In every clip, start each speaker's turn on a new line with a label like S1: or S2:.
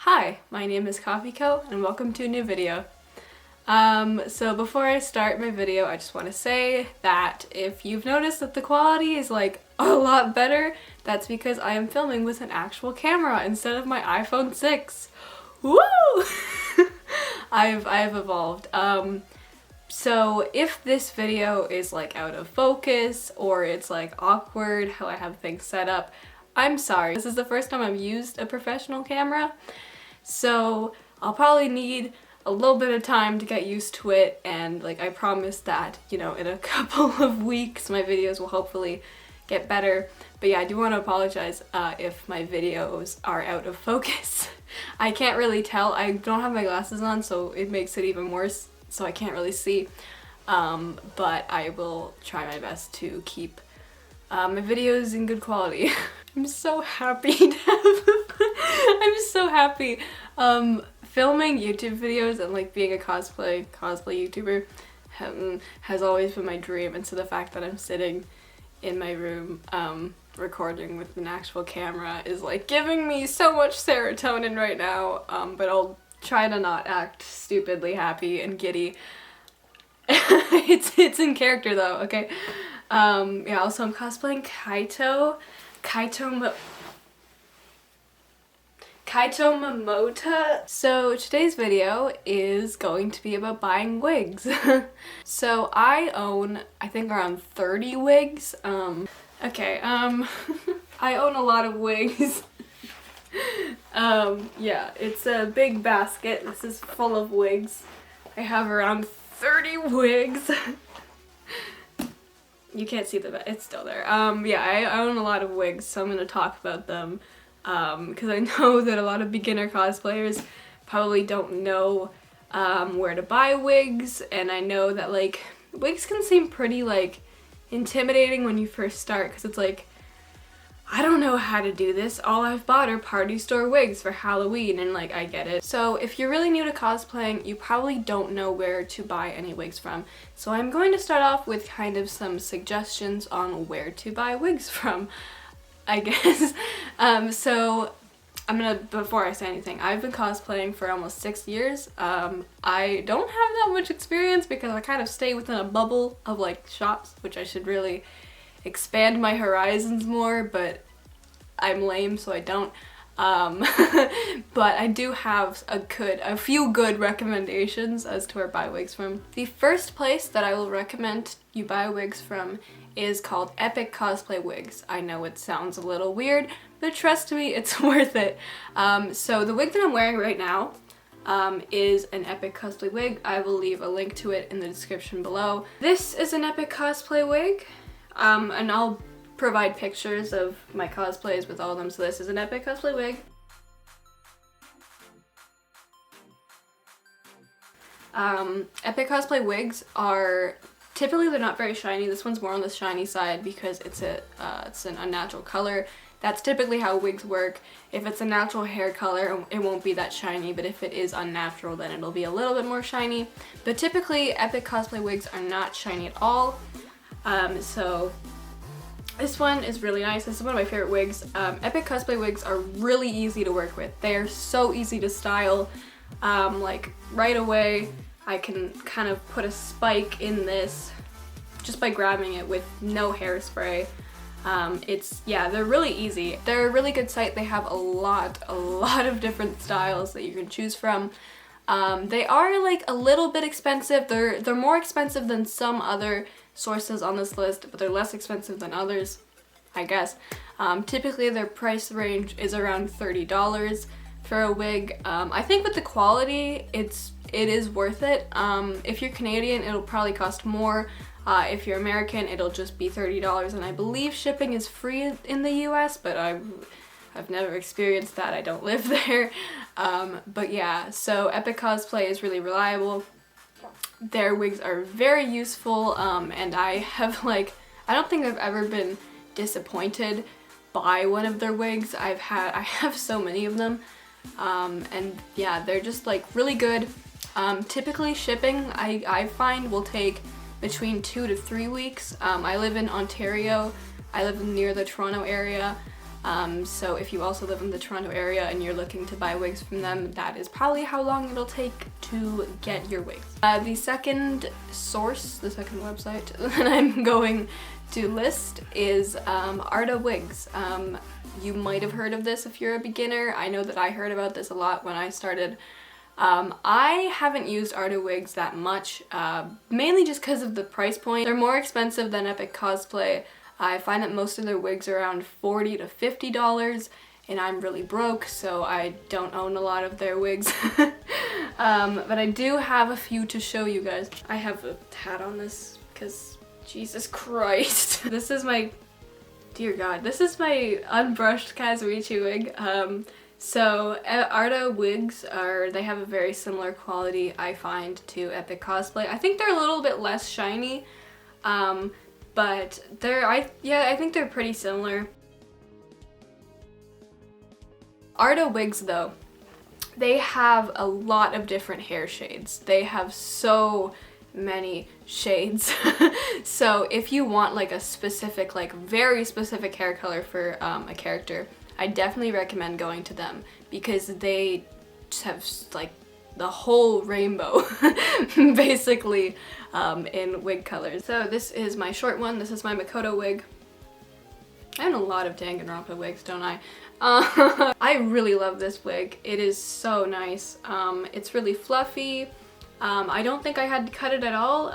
S1: Hi, my name is Coffeekoe and welcome to a new video. So before I start my video, I just want to say that if you've noticed that the quality is like a lot better, that's because I am filming with an actual camera instead of my iPhone 6. Woo! I've evolved. So if this video is like out of focus or it's like awkward how I have things set up, I'm sorry. This is the first time I've used a professional camera, so I'll probably need a little bit of time to get used to it, and like I promise that, you know, in a couple of weeks my videos will hopefully get better. But yeah, I do want to apologize if my videos are out of focus. I can't really tell. I don't have my glasses on, so it makes it even worse, so I can't really see. But I will try my best to keep my videos in good quality. I'm so happy to have I'm so happy. Filming YouTube videos and like being a cosplay YouTuber has always been my dream, and so the fact that I'm sitting in my room recording with an actual camera is like giving me so much serotonin right now. But I'll try to not act stupidly happy and giddy. It's in character though, okay? Yeah, also I'm cosplaying Kaito Momota. So today's video is going to be about buying wigs. So I own, I think, around 30 wigs. I own a lot of wigs. Yeah, it's a big basket. This is full of wigs. I have around 30 wigs. You can't see it's still there. Yeah, I own a lot of wigs, so I'm gonna talk about them. Because I know that a lot of beginner cosplayers probably don't know where to buy wigs, and I know that like wigs can seem pretty like intimidating when you first start, because it's like, I don't know how to do this. All I've bought are party store wigs for Halloween, and like I get it. So if you're really new to cosplaying, you probably don't know where to buy any wigs from. So I'm going to start off with kind of some suggestions on where to buy wigs from, I guess. So I'm gonna, before I say anything, I've been cosplaying for almost 6 years. I don't have that much experience because I kind of stay within a bubble of like shops, which I should really expand my horizons more, but I'm lame, so I don't. But I do have a few good recommendations as to where to buy wigs from. The first place that I will recommend you buy wigs from is called Epiccosplay wigs. I know it sounds a little weird, but trust me, it's worth it. So the wig that I'm wearing right now is an Epiccosplay wig. I will leave a link to it in the description below. This is an Epiccosplay wig, and I'll provide pictures of my cosplays with all of them. So this is an Epiccosplay wig. Epiccosplay wigs are typically, they're not very shiny. This one's more on the shiny side because it's an unnatural color. That's typically how wigs work. If it's a natural hair color, it won't be that shiny, but if it is unnatural, then it'll be a little bit more shiny. But typically, Epiccosplay wigs are not shiny at all. So this one is really nice. This is one of my favorite wigs. Epiccosplay wigs are really easy to work with. They are so easy to style. Like right away, I can kind of put a spike in this just by grabbing it with no hairspray. They're really easy. They're a really good site. They have a lot of different styles that you can choose from. They are like a little bit expensive. They're more expensive than some other sources on this list, but they're less expensive than others, I guess. Typically their price range is around $30 for a wig. I think with the quality, it is worth it. If you're Canadian, it'll probably cost more. If you're American, it'll just be $30, and I believe shipping is free in the US, but I've never experienced that. I don't live there. But yeah, so Epiccosplay is really reliable. Their wigs are very useful, and I don't think I've ever been disappointed by one of their wigs. I have so many of them, and yeah, they're just like really good. Typically shipping, I find, will take between 2 to 3 weeks. I live in Ontario. I live near the Toronto area. So if you also live in the Toronto area and you're looking to buy wigs from them, that is probably how long it'll take to get your wigs. The second source, the second website that I'm going to list is Arda wigs. You might have heard of this if you're a beginner. I know that I heard about this a lot when I started. I haven't used Arda wigs that much, mainly just because of the price point. They're more expensive than Epiccosplay. I find that most of their wigs are around $40 to $50, and I'm really broke, so I don't own a lot of their wigs. But I do have a few to show you guys. I have a hat on this because Jesus Christ. This is my, dear God, this is my unbrushed Kazuichi wig. So Arda wigs they have a very similar quality, I find, to Epiccosplay. I think they're a little bit less shiny, but I think they're pretty similar. Arda wigs though, they have a lot of different hair shades. They have so many shades. So if you want like a specific, like very specific hair color for a character, I definitely recommend going to them because they just have like the whole rainbow basically in wig colors. So this is my short one. This is my Makoto wig. I own a lot of Danganronpa wigs, don't I? I really love this wig. It is so nice. It's really fluffy. I don't think I had to cut it at all.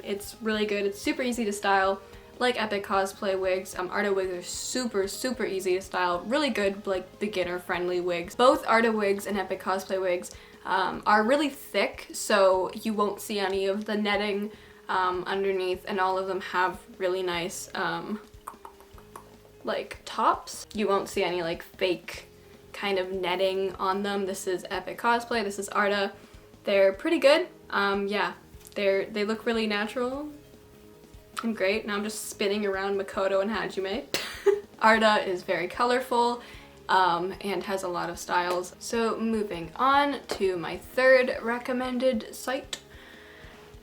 S1: It's really good. It's super easy to style. Like Epiccosplay wigs, Arda wigs are super easy to style. Really good, like, beginner friendly wigs. Both Arda wigs and Epiccosplay wigs are really thick, so you won't see any of the netting underneath, and all of them have really nice like tops. You won't see any like fake kind of netting on them. This is Epiccosplay, this is Arda. They're pretty good. Yeah, they look really natural and great. Now I'm just spinning around Makoto and Hajime. Arda is very colorful and has a lot of styles. So moving on to my third recommended site.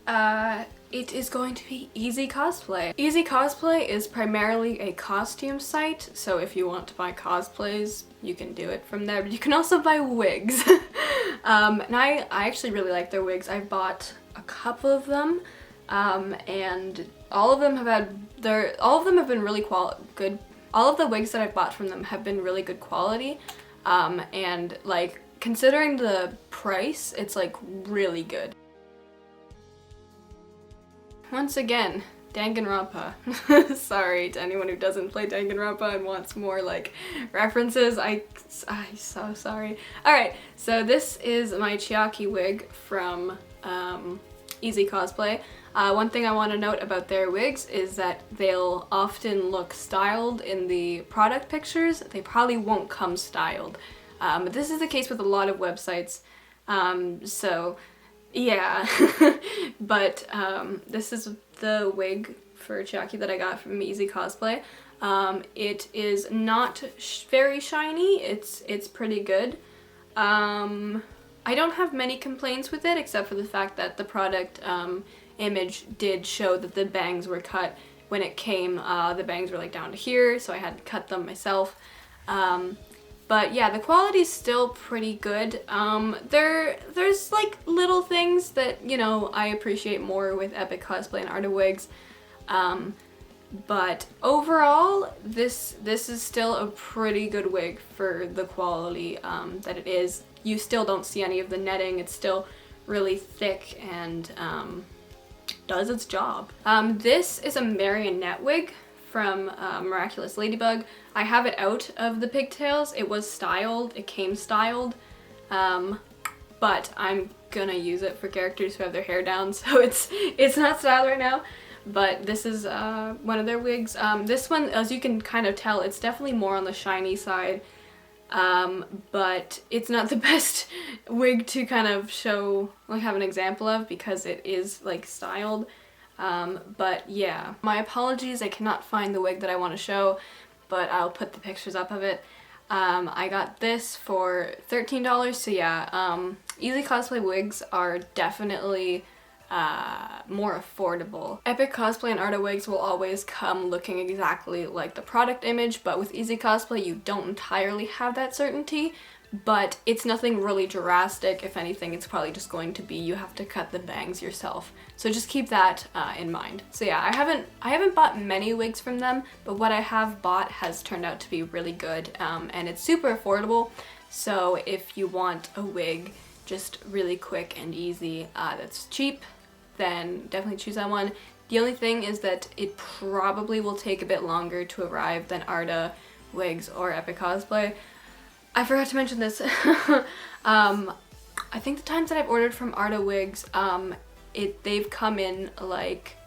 S1: It is going to be Ezcosplay. Ezcosplay is primarily a costume site, so if you want to buy cosplays, you can do it from there, but you can also buy wigs. And I actually really like their wigs. I've bought a couple of them, and all of them have been really good. All of the wigs that I've bought from them have been really good quality, and like considering the price, it's like really good. Once again, Danganronpa. Sorry to anyone who doesn't play Danganronpa and wants more like references. I'm so sorry. Alright, so this is my Chiaki wig from Ezcosplay. One thing I want to note about their wigs is that they'll often look styled in the product pictures. They probably won't come styled. But this is the case with a lot of websites. So yeah, but this is the wig for Chiaki that I got from Ezcosplay. It is not very shiny. It's pretty good. I don't have many complaints with it except for the fact that the product image did show that the bangs were cut when it came. The bangs were like down to here, so I had to cut them myself. But yeah, the quality's still pretty good. There's like little things that, you know, I appreciate more with Epiccosplay and Arda wigs. But overall, this is still a pretty good wig for the quality that it is. You still don't see any of the netting. It's still really thick and does its job. This is a marionette wig from Miraculous Ladybug. I have it out of the pigtails. It was styled, it came styled, but I'm gonna use it for characters who have their hair down, so it's not styled right now. But this is one of their wigs. This one, as you can kind of tell, it's definitely more on the shiny side, but it's not the best wig to kind of show, like have an example of, because it is like styled. But yeah, my apologies, I cannot find the wig that I want to show, but I'll put the pictures up of it. I got this for $13, so yeah, Ezcosplay wigs are definitely more affordable. Epiccosplay and Arda wigs will always come looking exactly like the product image, but with Ezcosplay you don't entirely have that certainty, but it's nothing really drastic. If anything, it's probably just going to be you have to cut the bangs yourself. So just keep that in mind. So yeah, I haven't bought many wigs from them, but what I have bought has turned out to be really good, and it's super affordable. So if you want a wig just really quick and easy that's cheap, then definitely choose that one. The only thing is that it probably will take a bit longer to arrive than Arda wigs or Epiccosplay. I forgot to mention this. I think the times that I've ordered from Arda wigs, they've come in like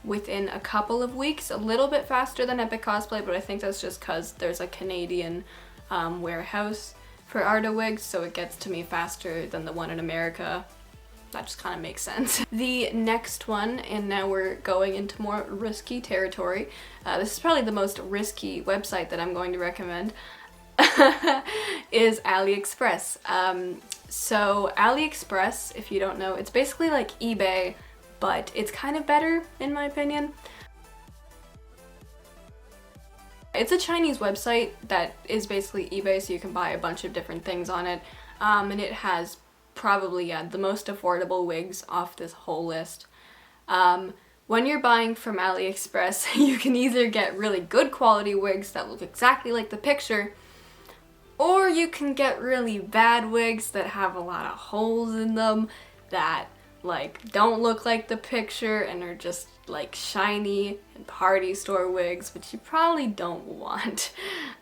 S1: within a couple of weeks, a little bit faster than Epiccosplay, but I think that's just because there's a Canadian warehouse for Arda wigs, so it gets to me faster than the one in America. That just kind of makes sense. The next one, and now we're going into more risky territory. This is probably the most risky website that I'm going to recommend, is Aliexpress. So Aliexpress, if you don't know, it's basically like eBay, but it's kind of better in my opinion. It's a Chinese website that is basically eBay, so you can buy a bunch of different things on it, and it has probably the most affordable wigs off this whole list. When you're buying from Aliexpress, you can either get really good quality wigs that look exactly like the picture, or you can get really bad wigs that have a lot of holes in them that like don't look like the picture and are just like shiny and party store wigs, which you probably don't want.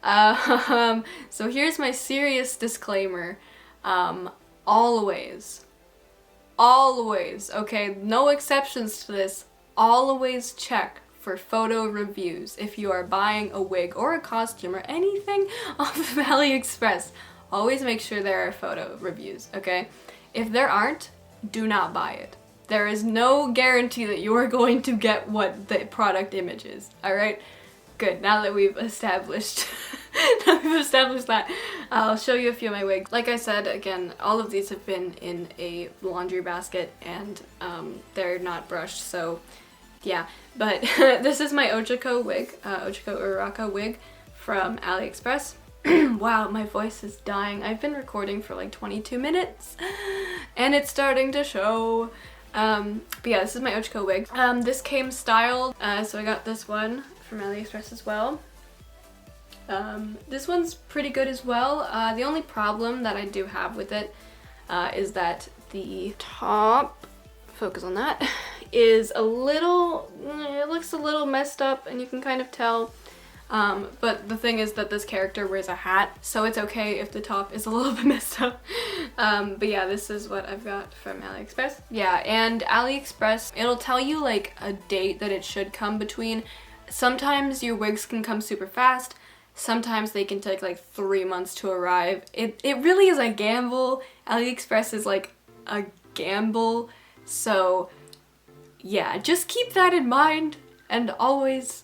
S1: So here's my serious disclaimer. Always, okay, no exceptions to this, always check for photo reviews if you are buying a wig or a costume or anything off of AliExpress. Always make sure there are photo reviews, okay? If there aren't, do not buy it. There is no guarantee that you are going to get what the product image is, alright? Good, now that we've established that, I'll show you a few of my wigs. Like I said, again, all of these have been in a laundry basket and they're not brushed, so yeah. But this is my Ochako wig, Ochako Uraraka wig from Aliexpress. Wow, my voice is dying. I've been recording for like 22 minutes and it's starting to show. But yeah, this is my Ochako wig. This came styled, so I got this one from Aliexpress as well. This one's pretty good as well. The only problem that I do have with it is that the top, focus on that, is a little, it looks a little messed up and you can kind of tell. But the thing is that this character wears a hat, so it's okay if the top is a little bit messed up. But yeah, this is what I've got from Aliexpress. Yeah, and Aliexpress, it'll tell you like a date that it should come between. Sometimes your wigs can come super fast, sometimes they can take like 3 months to arrive. It really is a gamble. Aliexpress is like a gamble, so yeah, just keep that in mind and always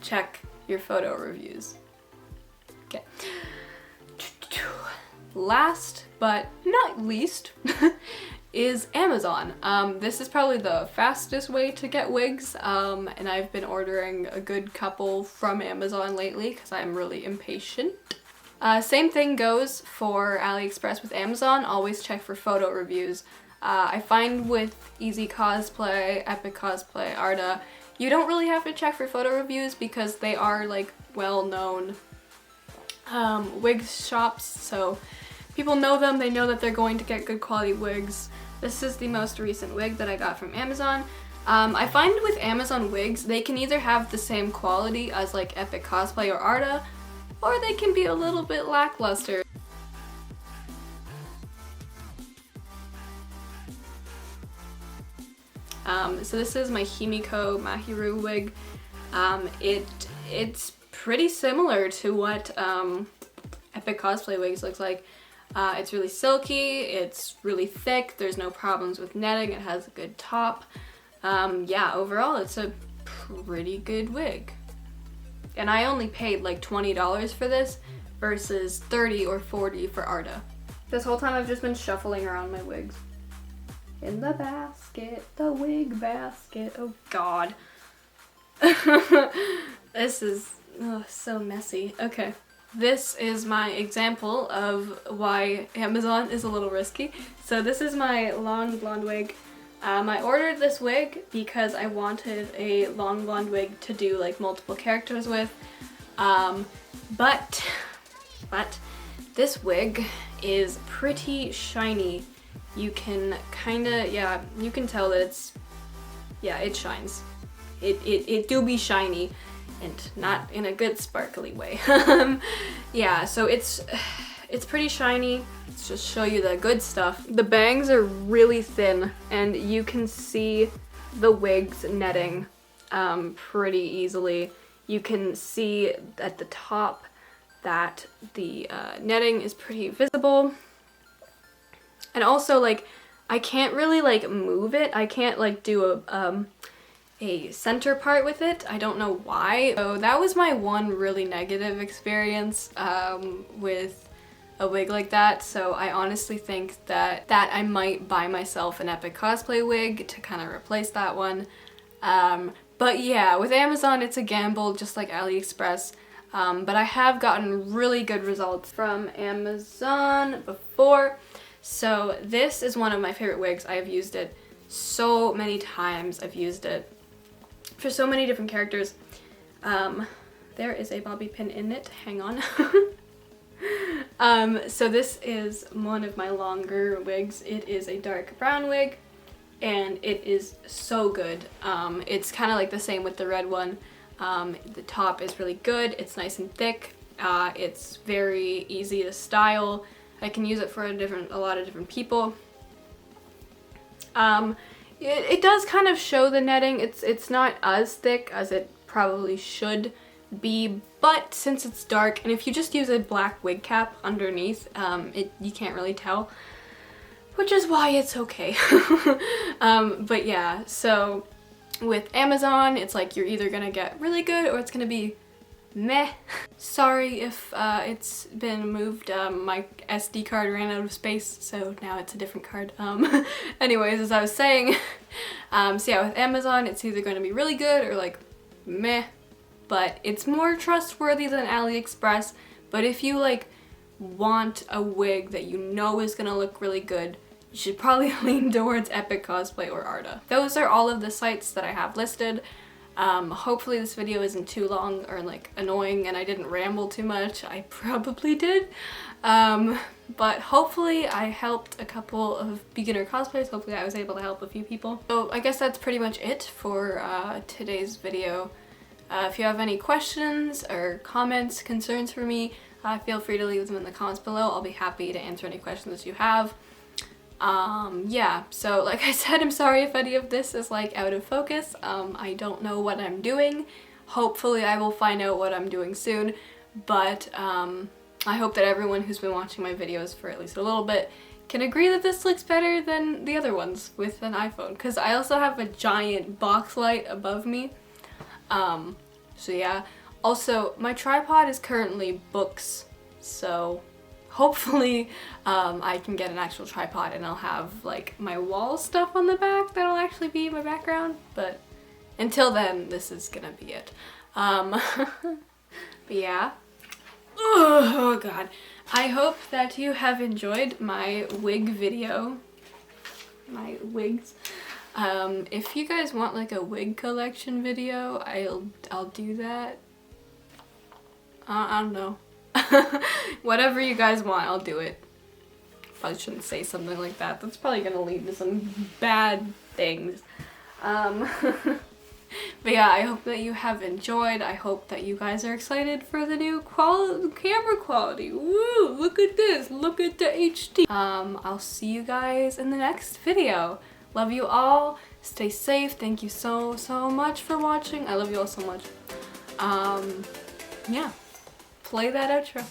S1: check your photo reviews. Okay. Last but not least is Amazon. This is probably the fastest way to get wigs, and I've been ordering a good couple from Amazon lately because I'm really impatient. Same thing goes for Aliexpress with Amazon. Always check for photo reviews. I find with Ezcosplay, Epiccosplay, Arda, you don't really have to check for photo reviews because they are like well-known wig shops, so people know them, they know that they're going to get good quality wigs. This is the most recent wig that I got from Amazon. I find with Amazon wigs, they can either have the same quality as like Epiccosplay or Arda, or they can be a little bit lackluster. So this is my Himiko Mahiru wig. It's pretty similar to what Epiccosplay wigs looks like. It's really silky, it's really thick, there's no problems with netting, it has a good top. Yeah, overall it's a pretty good wig. And I only paid like $20 for this versus $30 or $40 for Arda. This whole time I've just been shuffling around my wigs. In the basket, the wig basket. Oh god. This is so messy. Okay. This is my example of why Amazon is a little risky. So this is my long blonde wig. I ordered this wig because I wanted a long blonde wig to do like multiple characters with. But this wig is pretty shiny. You can kinda, yeah, you can tell that it's, yeah, it shines. It do be shiny, and not in a good sparkly way. Yeah, so it's pretty shiny. Let's just show you the good stuff. The bangs are really thin, and you can see the wig's netting pretty easily. You can see at the top that the netting is pretty visible. And also, like, I can't really, like, move it. I can't, like, do a center part with it. I don't know why. So that was my one really negative experience with a wig like that. So I honestly think that I might buy myself an Epiccosplay wig to kind of replace that one. But yeah, with Amazon, it's a gamble, just like Aliexpress. But I have gotten really good results from Amazon before. So this is one of my favorite wigs. I have used it so many times. I've used it for so many different characters. There is a bobby pin in it. Hang on. So this is one of my longer wigs. It is a dark brown wig, and it is so good. It's kind of like the same with the red one. The top is really good. It's nice and thick. It's very easy to style. I can use it for a lot of different people. It does kind of show the netting. It's not as thick as it probably should be, but since it's dark, and if you just use a black wig cap underneath, you can't really tell, which is why it's okay. But yeah, so with Amazon, it's like you're either gonna get really good or it's gonna be meh. Sorry if it's been moved. My SD card ran out of space, so now it's a different card. Anyways, as I was saying, so yeah, with Amazon, it's either going to be really good or like meh, but it's more trustworthy than Aliexpress. But if you like want a wig that you know is gonna look really good, you should probably lean towards Epiccosplay or Arda. Those are all of the sites that I have listed. Hopefully this video isn't too long or like annoying and I didn't ramble too much. I probably did. But hopefully I helped a couple of beginner cosplayers. Hopefully I was able to help a few people. So I guess that's pretty much it for today's video. If you have any questions or comments, concerns for me, feel free to leave them in the comments below. I'll be happy to answer any questions you have. Yeah, so like I said, I'm sorry if any of this is like out of focus. I don't know what I'm doing. Hopefully I will find out what I'm doing soon, but I hope that everyone who's been watching my videos for at least a little bit can agree that this looks better than the other ones with an iPhone, because I also have a giant box light above me. So yeah. Also, my tripod is currently books, so hopefully I can get an actual tripod and I'll have like my wall stuff on the back that'll actually be my background, but until then this is gonna be it. But yeah. Oh god. I hope that you have enjoyed my wig video. My wigs. If you guys want like a wig collection video, I'll do that. I don't know. Whatever you guys want, I'll do it. Probably shouldn't say something like that. That's probably gonna lead to some bad things. But yeah, I hope that you have enjoyed. I hope that you guys are excited for the new camera quality. Woo! Look at this. Look at the HD. I'll see you guys in the next video. Love you all. Stay safe. Thank you so much for watching. I love you all so much. Yeah. Play that outro.